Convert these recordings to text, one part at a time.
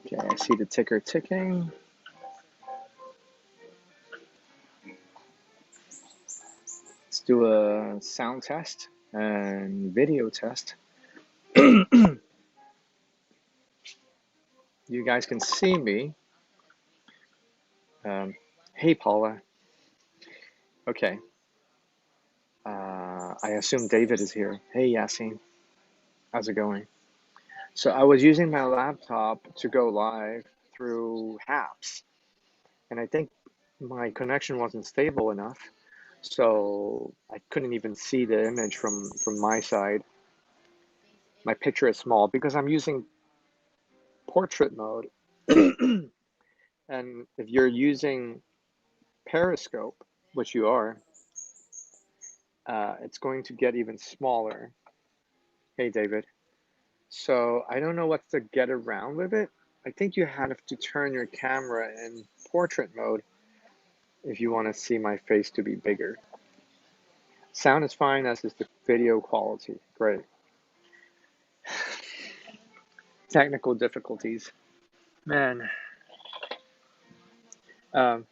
Okay, I see the ticker ticking. Let's do a sound test and video test. You guys can see me. Hey, Paula. Okay. I assume David is here. Hey, Yassine. How's it going? So I was using my laptop to go live through Haps, and I think my connection wasn't stable enough, so I couldn't even see the image from my side. My picture is small because I'm using portrait mode. And if you're using Periscope, which you are, it's going to get even smaller. Hey, David. So I don't know what to get around with it. I think you have to turn your camera in portrait mode if you want to see my face to be bigger. Sound is fine, as is the video quality. Great. Technical difficulties. Man, um,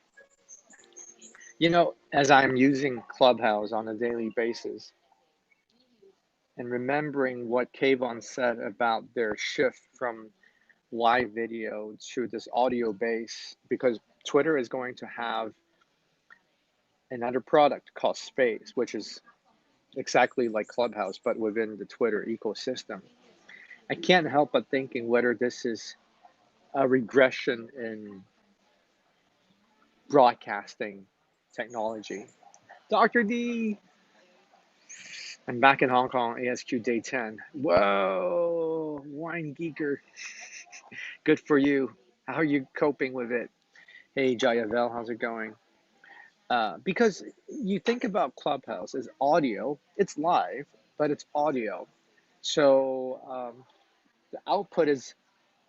as I'm using Clubhouse on a daily basis and remembering what Kayvon said about their shift from live video to this audio base, because Twitter is going to have another product called Space, which is exactly like Clubhouse, but within the Twitter ecosystem. I can't help but thinking whether this is a regression in broadcasting technology. Dr. D, I'm back in Hong Kong, ASQ day 10. Whoa, wine geeker. Good for you. How are you coping with it? Hey, Jayavel, how's it going? Because you think about Clubhouse as audio, it's live, but it's audio. So the output is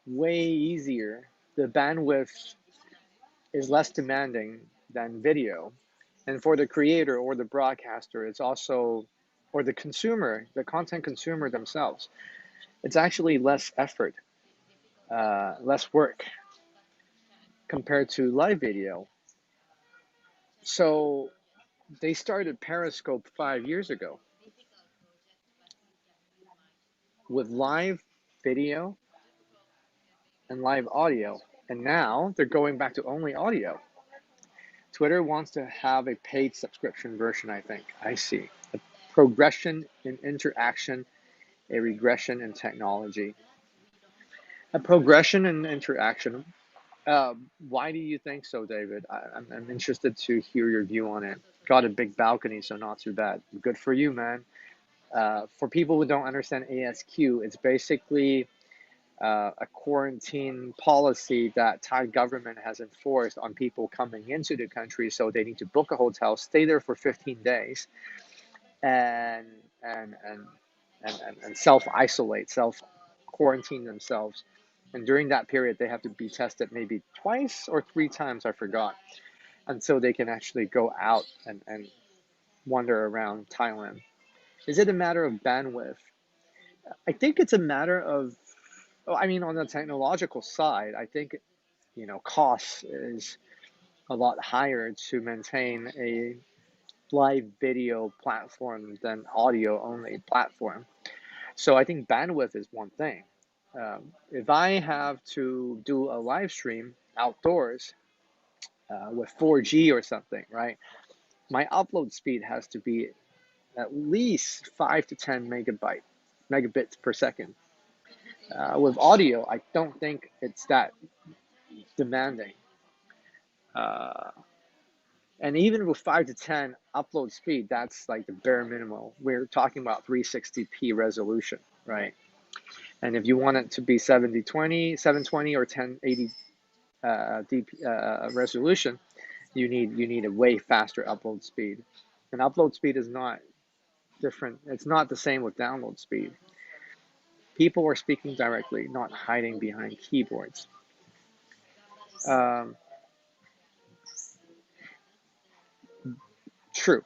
way easier. The bandwidth is less demanding than video. And for the creator or the broadcaster, it's also, or the consumer, the content consumer themselves, it's actually less effort, less work compared to live video. So they started Periscope 5 years ago with live video and live audio. And now they're going back to only audio. Twitter wants to have a paid subscription version, I think. I see. A progression in interaction, a regression in technology. A progression in interaction. Why do you think so, David? I'm interested to hear your view on it. Got a big balcony, so not too bad. Good for you, man. For people who don't understand ASQ, it's basically a quarantine policy that Thai government has enforced on people coming into the country. So they need to book a hotel, stay there for 15 days, and and and and self isolate, self quarantine themselves. And during that period, they have to be tested maybe twice or three times, I forgot, until they can actually go out and wander around Thailand. Is it a matter of bandwidth? I think it's a matter of, oh, I mean, on the technological side, I think, cost is a lot higher to maintain a live video platform than audio only platform. So I think bandwidth is one thing. If I have to do a live stream outdoors with 4G or something, right? My upload speed has to be at least 5 to 10 megabits per second. With audio, I don't think it's that demanding. Uh, and even with 5 to 10 upload speed, that's like the bare minimum. We're talking about 360p resolution, right? And if you want it to be 720 or 1080 resolution, you need a way faster upload speed. And upload speed is not different. It's not the same with download speed. People are speaking directly, not hiding behind keyboards. Um, true,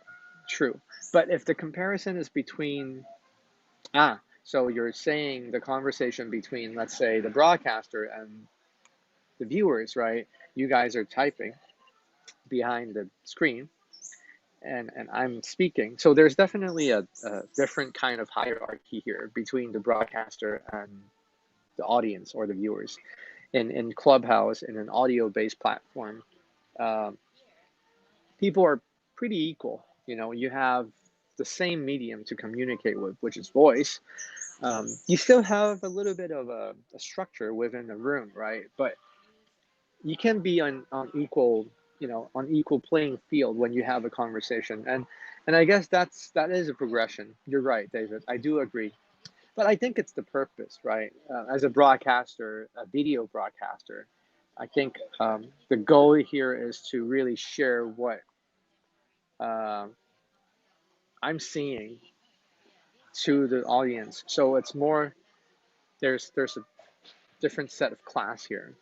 true. But if the comparison is between, so you're saying the conversation between, let's say, the broadcaster and the viewers, right? You guys are typing behind the screen, and I'm speaking. So there's definitely a different kind of hierarchy here between the broadcaster and the audience or the viewers. In Clubhouse, in an audio-based platform, um, people are pretty equal. You know, you have the same medium to communicate with, which is voice. You still have a little bit of a structure within the room, right? But you can be on equal, on equal playing field when you have a conversation. And I guess that is a progression. You're right, David. I do agree. But I think it's the purpose, right? As a broadcaster, a video broadcaster, I think the goal here is to really share what uh, I'm seeing to the audience. So it's more, there's a different set of class here.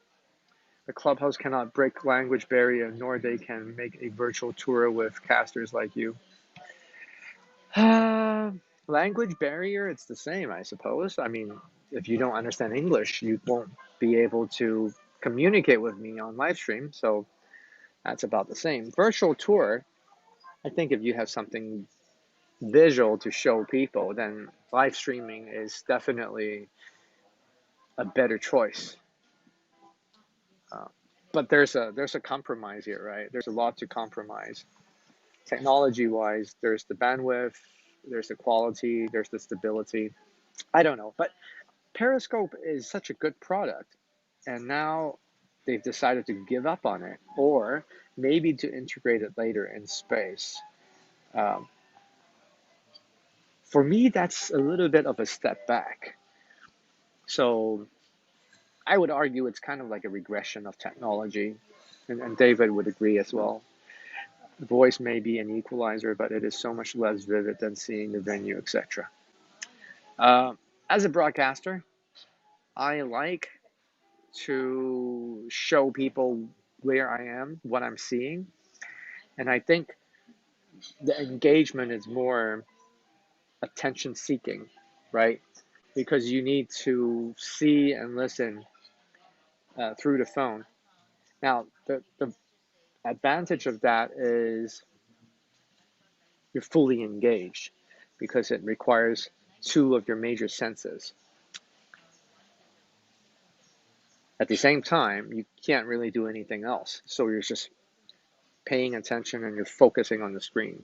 The Clubhouse cannot break language barrier, nor they can make a virtual tour with casters like you. Language barrier, it's the same, I suppose. I mean, if you don't understand English, you won't be able to communicate with me on live stream. So that's about the same. Virtual tour, I think if you have something visual to show people, then live streaming is definitely a better choice. Uh, but there's a compromise here, right? There's a lot to compromise. Technology wise, there's the bandwidth, there's the quality, there's the stability. I don't know, but Periscope is such a good product, and now they've decided to give up on it, or maybe to integrate it later in space. Um, for me, that's a little bit of a step back. So I would argue it's kind of like a regression of technology, and David would agree as well. Voice may be an equalizer, but it is so much less vivid than seeing the venue, etc. Uh, as a broadcaster, I like to show people where I am, what I'm seeing, and I think the engagement is more attention seeking, right? Because you need to see and listen through the phone. Now, the advantage of that is you're fully engaged because it requires two of your major senses. At the same time, you can't really do anything else. So you're just paying attention and you're focusing on the screen.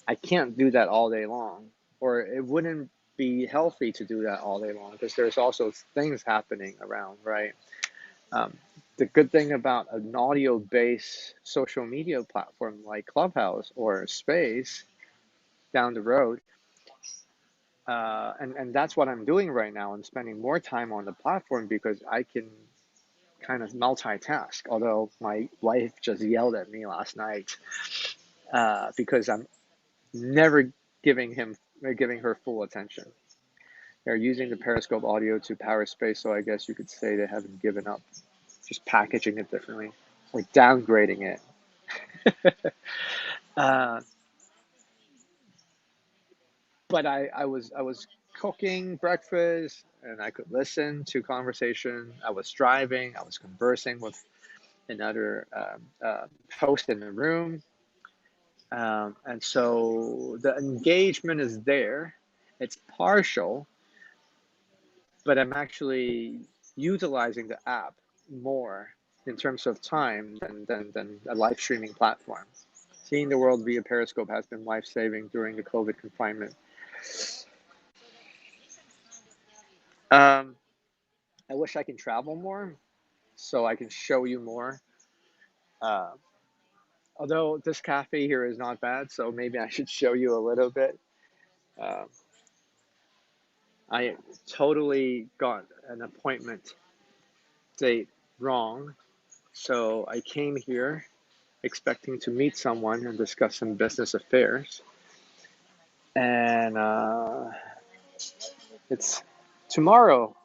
I can't do that all day long, or it wouldn't be healthy to do that all day long because there's also things happening around, right? Um, the good thing about an audio-based social media platform like Clubhouse or Space down the road, and that's what I'm doing right now. I'm spending more time on the platform because I can kind of multitask. Although my wife just yelled at me last night because I'm never giving her full attention. They're using the Periscope audio to power Space, so I guess you could say they haven't given up, just packaging it differently or downgrading it. uh, but I was cooking breakfast and I could listen to conversation. I was driving. I was conversing with another host in the room, and so the engagement is there. It's partial, but I'm actually utilizing the app more in terms of time than a live streaming platform. Seeing the world via Periscope has been life-saving during the COVID confinement. Um, I wish I can travel more so I can show you more. Uh, although this cafe here is not bad, so maybe I should show you a little bit. Uh, I totally got an appointment date wrong, so I came here expecting to meet someone and discuss some business affairs. And it's tomorrow.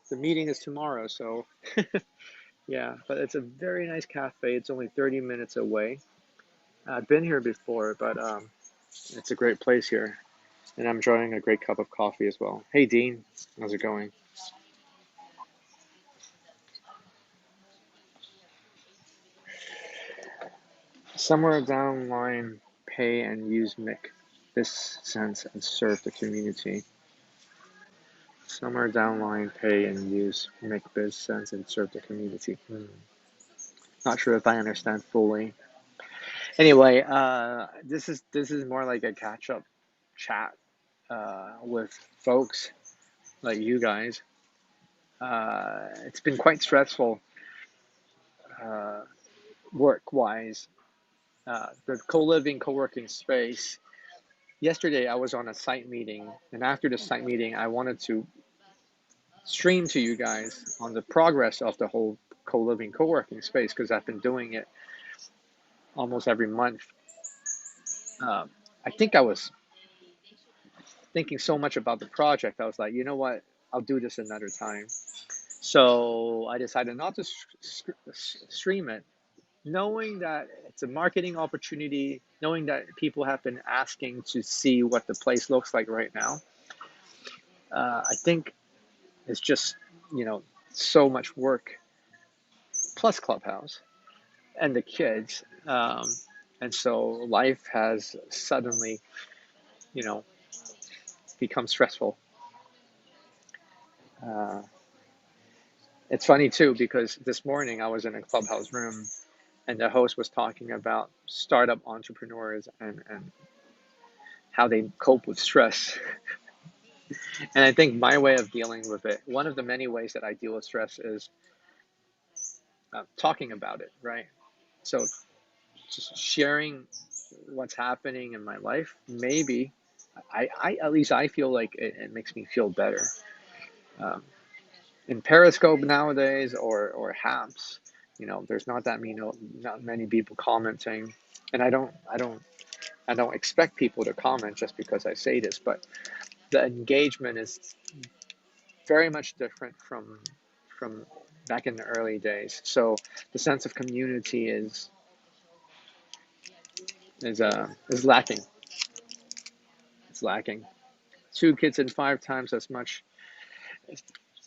The meeting is tomorrow, so yeah, but it's a very nice cafe. It's only 30 minutes away. I've been here before, but it's a great place here. And I'm enjoying a great cup of coffee as well. Hey, Dean, how's it going? Somewhere down the line, pay and use make this sense and serve the community. Somewhere down the line, pay and use make this sense and serve the community. Not sure if I understand fully. Anyway, this is more like a catch up chat with folks like you guys. It's been quite stressful uh, work wise. The co living, co working space. Yesterday, I was on a site meeting, and after the site meeting, I wanted to stream to you guys on the progress of the whole co living, co working space because I've been doing it almost every month. I think I was thinking so much about the project, I was like, you know what? I'll do this another time. So I decided not to stream it, knowing that it's a marketing opportunity, knowing that people have been asking to see what the place looks like right now. I think it's just, so much work plus Clubhouse and the kids. And so life has suddenly, you know, become stressful. Uh, it's funny too, because this morning I was in a Clubhouse room and the host was talking about startup entrepreneurs and how they cope with stress. And I think my way of dealing with it, one of the many ways that I deal with stress is talking about it, right? So just sharing what's happening in my life, maybe I at least I feel like it makes me feel better. Um, in Periscope nowadays or Haps, there's not many people commenting, and I don't expect people to comment just because I say this, but the engagement is very much different from back in the early days. So the sense of community is lacking. It's lacking. Two kids and five times as much.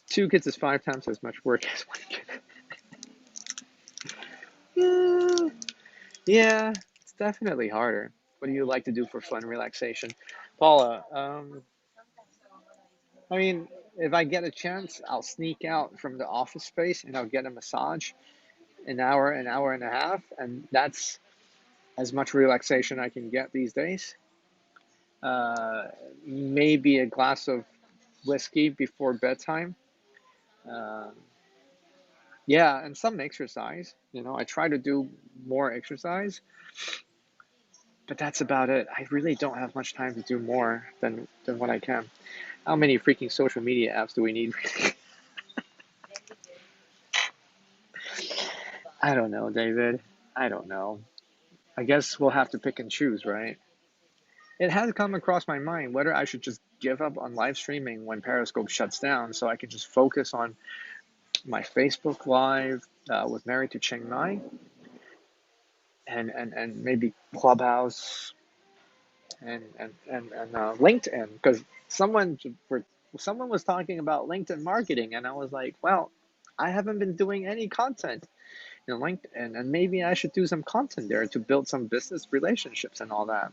Two kids is five times as much work as one kid. Yeah, it's definitely harder. What do you like to do for fun relaxation, Paula? I mean, if I get a chance, I'll sneak out from the office space and I'll get a massage, an hour and a half, and that's as much relaxation I can get these days. Uh, Maybe a glass of whiskey before bedtime. Uh, yeah, and some exercise. I try to do more exercise, but that's about it. I really don't have much time to do more than what I can. How many freaking social media apps do we need? I don't know, David. I don't know. I guess we'll have to pick and choose, right? It has come across my mind whether I should just give up on live streaming when Periscope shuts down so I can just focus on my Facebook Live with Married to Chiang Mai and maybe Clubhouse and LinkedIn, because someone was talking about LinkedIn marketing, and I was like, well, I haven't been doing any content LinkedIn, and maybe I should do some content there to build some business relationships and all that.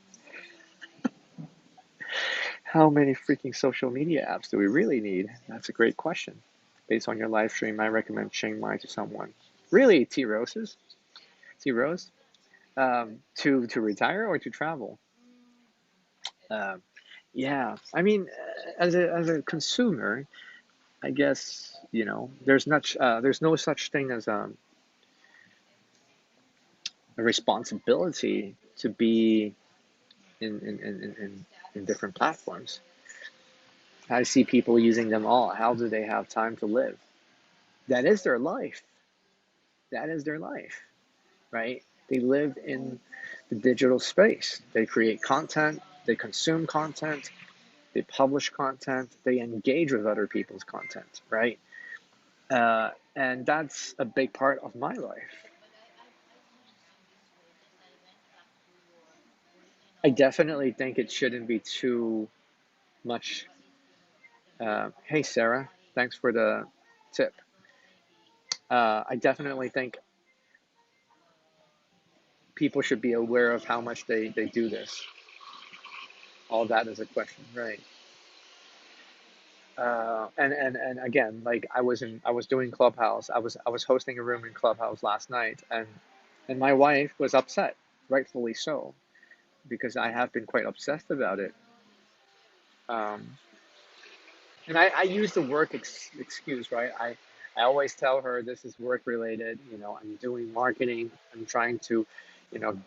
How many freaking social media apps do we really need? That's a great question. Based on your live stream, I recommend Chiang Mai to someone. Really, T Roses, T Rose, to retire or to travel. Um, yeah, I mean, as a consumer, I guess there's no such thing as a responsibility to be in different platforms. I see people using them all. How do they have time to live? That is their life. That is their life, right? They live in the digital space. They create content, they consume content, they publish content, they engage with other people's content, right? And that's a big part of my life. I definitely think it shouldn't be too much. Hey, Sarah, thanks for the tip. I definitely think people should be aware of how much they do this. All that is a question, right? And again, like I was doing Clubhouse. I was hosting a room in Clubhouse last night, and my wife was upset, rightfully so, because I have been quite obsessed about it. Um, and I use the work excuse, right? I always tell her this is work related. You know, I'm doing marketing. I'm trying to,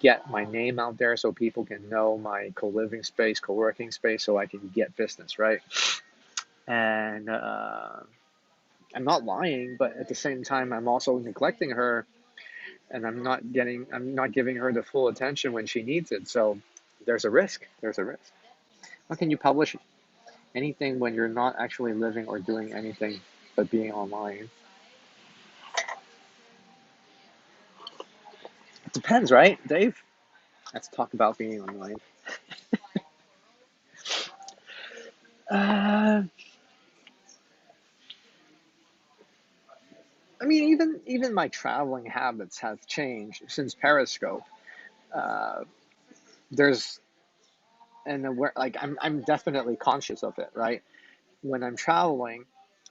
get my name out there so people can know my co-living space, co-working space, so I can get business, right? And I'm not lying, but at the same time, I'm also neglecting her, and I'm not giving her the full attention when she needs it. So there's a risk. There's a risk. How can you publish anything when you're not actually living or doing anything but being online? It depends, right, Dave? Let's talk about being online. Uh, I mean, even my traveling habits have changed since Periscope. Uh, there's and where like I'm definitely conscious of it, right? When I'm traveling,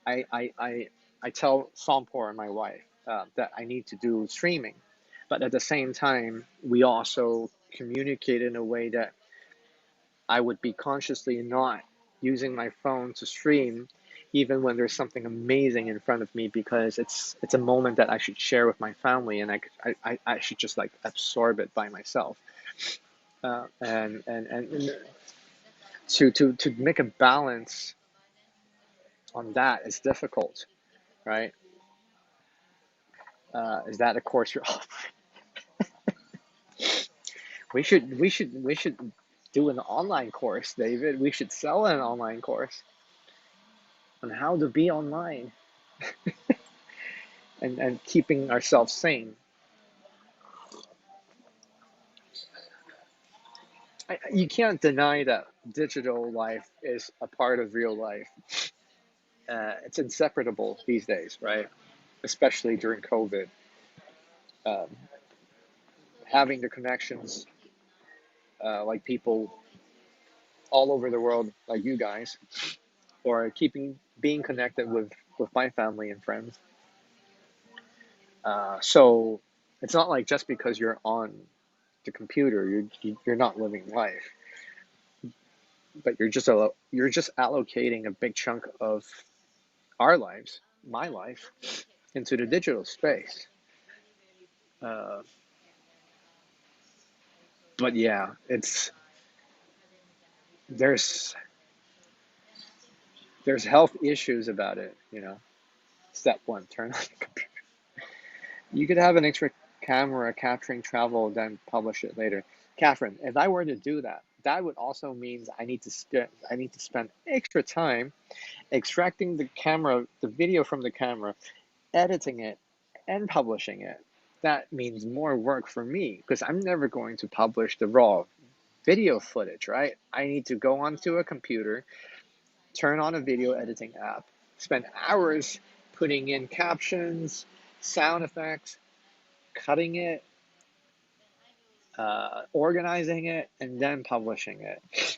I tell Sampor and my wife that I need to do streaming, but at the same time, we also communicate in a way that I would be consciously not using my phone to stream, even when there's something amazing in front of me, because it's a moment that I should share with my family, and I should just like absorb it by myself. And to make a balance on that is difficult, right? Is that a course you're offering? We should do an online course, David. We should sell an online course on how to be online and keeping ourselves sane. You can't deny that digital life is a part of real life. It's inseparable these days, right? Especially during COVID. Um, Having the connections, like people all over the world, like you guys, or being connected with my family and friends. So it's not like just because you're on the computer, you're not living life, but you're just allocating a big chunk of our lives, my life, into the digital space. Uh, but yeah, it's there's there's health issues about it. Step one, turn on the computer. You could have an extra camera capturing travel, then publish it later. Catherine, if I were to do that, that would also mean I need to spend extra time extracting the video from the camera, editing it, and publishing it. That means more work for me because I'm never going to publish the raw video footage, right? I need to go onto a computer, turn on a video editing app, spend hours putting in captions, sound effects, cutting it, organizing it, and then publishing it.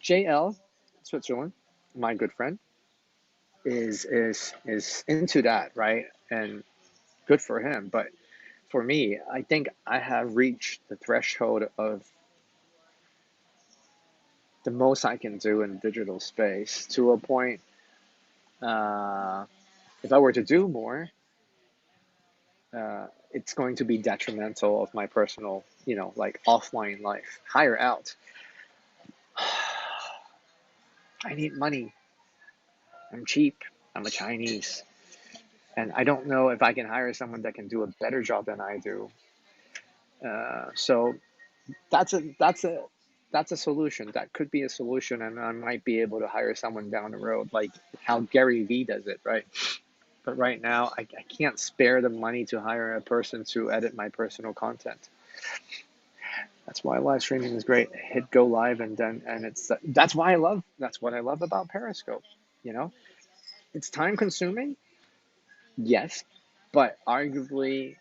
JL, Switzerland, my good friend, is into that, right? And good for him. But for me, I think I have reached the threshold of the most I can do in digital space to a point. Uh, if I were to do more, it's going to be detrimental of my personal, like offline life. Hire out. I need money. I'm cheap. I'm a Chinese. And I don't know if I can hire someone that can do a better job than I do. So that's a solution. That could be a solution, and I might be able to hire someone down the road, like how Gary Vee does it, right? But right now, I can't spare the money to hire a person to edit my personal content. That's why live streaming is great. Hit go live, and that's what I love about Periscope. You know, it's time consuming, yes, but arguably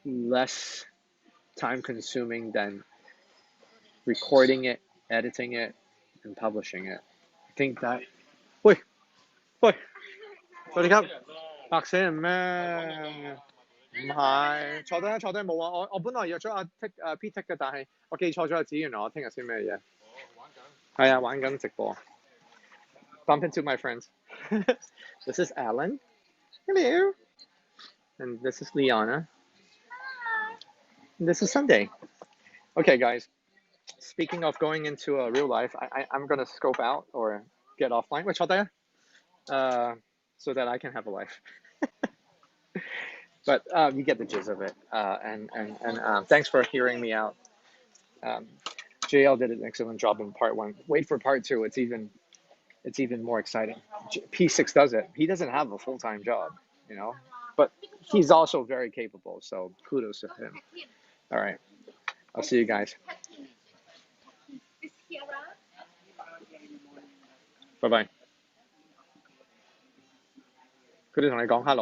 less time consuming than recording it, editing it, and publishing it. I think that. 喂喂，สวัสดีครับ白死人咩？唔係，坐低啊坐低冇啊！我本來約咗阿 P Tick 嘅，但係我記錯咗個字，原來我聽日先咩嘢？係啊，玩緊直播。Bump into my friends. This is Alan. Hello. And this is Liana. And this is Sunday. Okay, guys. Speaking of going into real life, I'm going to scope out or get offline. 喂，坐低啊！so that I can have a life. But you get the gist of it. And thanks for hearing me out. JL did an excellent job in part 1. Wait for part 2. It's even more exciting. P6 does it. He doesn't have a full-time job, but he's also very capable. So kudos to him. All right. I'll see you guys. Bye bye. 佢哋同你講hello。